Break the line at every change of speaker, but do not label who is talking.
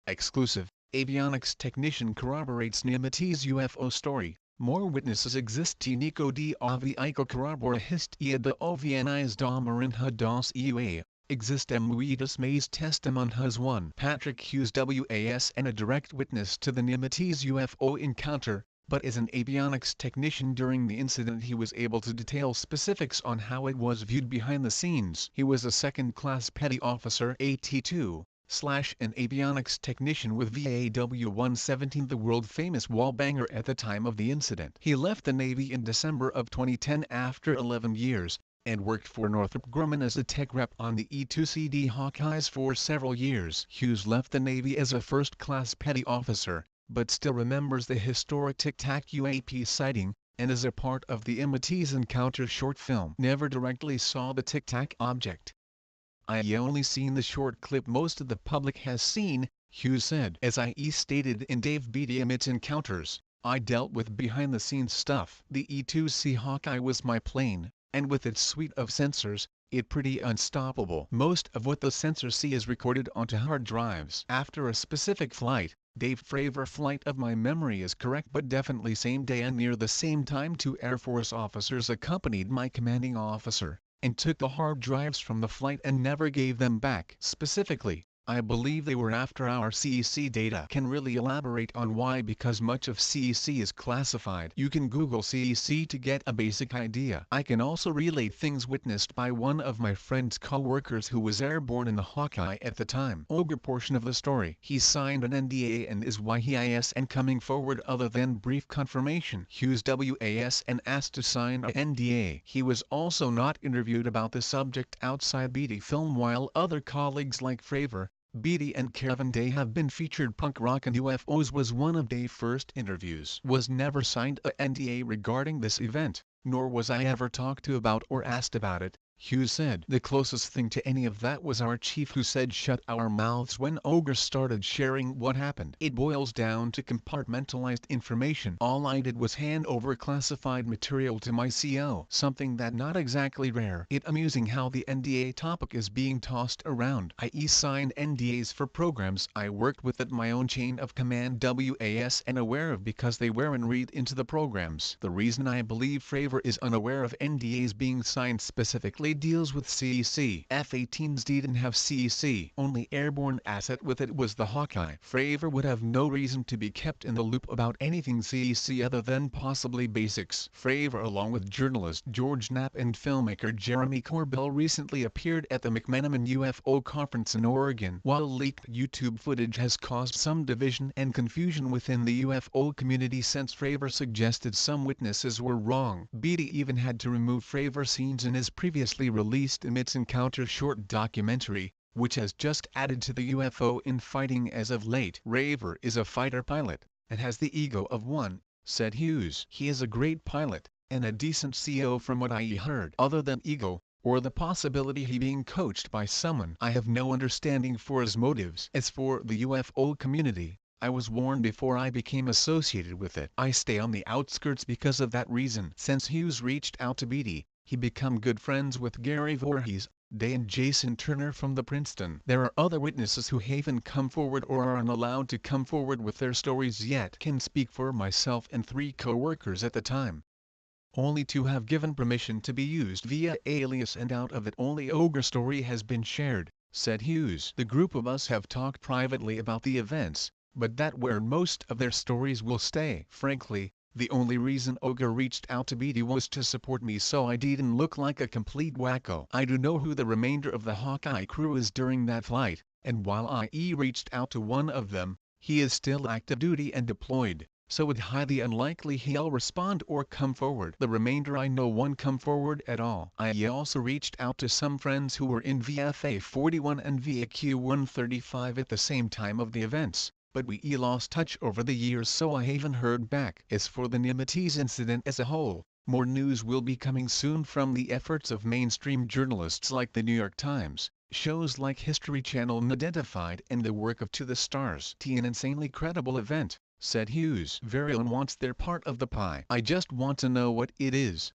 Exclusive, Avionics Technician corroborates Nimitiz UFO story. More witnesses exist. Nico de Avionics corroborates de Avionics Domarinha dos UA. Exist muitas mais testemunhas. 1. Patrick Hughes was and a direct witness to the Nimitiz UFO encounter, but as an avionics technician during the incident he was able to detail specifics on how it was viewed behind the scenes. He was a second-class petty officer AT2 / an avionics technician with VAW 117, the world-famous wall banger at the time of the incident. He left the Navy in December of 2010 after 11 years, and worked for Northrop Grumman as a tech rep on the E-2CD Hawkeyes for several years. Hughes left the Navy as a first-class petty officer, but still remembers the historic Tic Tac UAP sighting, and as a part of the Nimitiz encounter short film. Never directly saw the Tic Tac object. I only seen the short clip most of the public has seen, Hughes said. As I stated in Dave Beatty amidst encounters, I dealt with behind-the-scenes stuff. The E-2C Hawkeye was my plane, and with its suite of sensors, it pretty unstoppable. Most of what the sensors see is recorded onto hard drives. After a specific flight, Dave Fravor flight of my memory is correct, but definitely same day and near the same time 2 Air Force officers accompanied my commanding officer, and took the hard drives from the flight and never gave them back. Specifically, I believe they were after our CEC data. Can really elaborate on why? Because much of CEC is classified. You can Google CEC to get a basic idea. I can also relate things witnessed by one of my friend's co-workers who was airborne in the Hawkeye at the time. Ogre portion of the story. He signed an NDA and is YHIS and coming forward other than brief confirmation. Hughes was and asked to sign a NDA. He was also not interviewed about the subject outside Beatty film, while other colleagues like Fravor, Beatty and Kevin Day have been featured. Punk Rock and UFOs was one of Dave's first interviews. Was never signed a NDA regarding this event, nor was I ever talked to about or asked about it, Hughes said. The closest thing to any of that was our chief, who said shut our mouths when Ogre started sharing what happened. It boils down to compartmentalized information. All I did was hand over classified material to my CO. Something that not exactly rare. It amusing how the NDA topic is being tossed around. I signed NDAs for programs I worked with at my own chain of command was and aware of because they were and read into the programs. The reason I believe Fravor is unaware of NDAs being signed specifically deals with CEC. F-18s didn't have CEC. Only airborne asset with it was the Hawkeye. Fravor would have no reason to be kept in the loop about anything CEC other than possibly basics. Fravor, along with journalist George Knapp and filmmaker Jeremy Corbell, recently appeared at the McManaman UFO conference in Oregon. While leaked YouTube footage has caused some division and confusion within the UFO community since Fravor suggested some witnesses were wrong. Beatty even had to remove Fravor scenes in his previously released Nimitiz Encounter short documentary, which has just added to the UFO in fighting as of late. Fravor is a fighter pilot, and has the ego of one, said Hughes. He is a great pilot, and a decent CO from what I heard. Other than ego, or the possibility he being coached by someone, I have no understanding for his motives. As for the UFO community, I was warned before I became associated with it. I stay on the outskirts because of that reason. Since Hughes reached out to Beatty, he become good friends with Gary Voorhees, Day and Jason Turner from the Princeton. There are other witnesses who haven't come forward or are unallowed to come forward with their stories yet. Can speak for myself and 3 co-workers at the time. Only 2 have given permission to be used via alias, and out of it only Ogre story has been shared, said Hughes. The group of us have talked privately about the events, but that where most of their stories will stay. Frankly, the only reason Ogre reached out to Beatty was to support me so I didn't look like a complete wacko. I do know who the remainder of the Hawkeye crew is during that flight, and while I reached out to one of them, he is still active duty and deployed, so it's highly unlikely he'll respond or come forward. The remainder I know won't come forward at all. I also reached out to some friends who were in VFA 41 and VAQ 135 at the same time of the events, but we lost touch over the years, so I haven't heard back. As for the Nimitiz incident as a whole, more news will be coming soon from the efforts of mainstream journalists like the New York Times, shows like History Channel and Identified, and the work of To the Stars. An insanely credible event, said Hughes. Everyone wants their part of the pie. I just want to know what it is.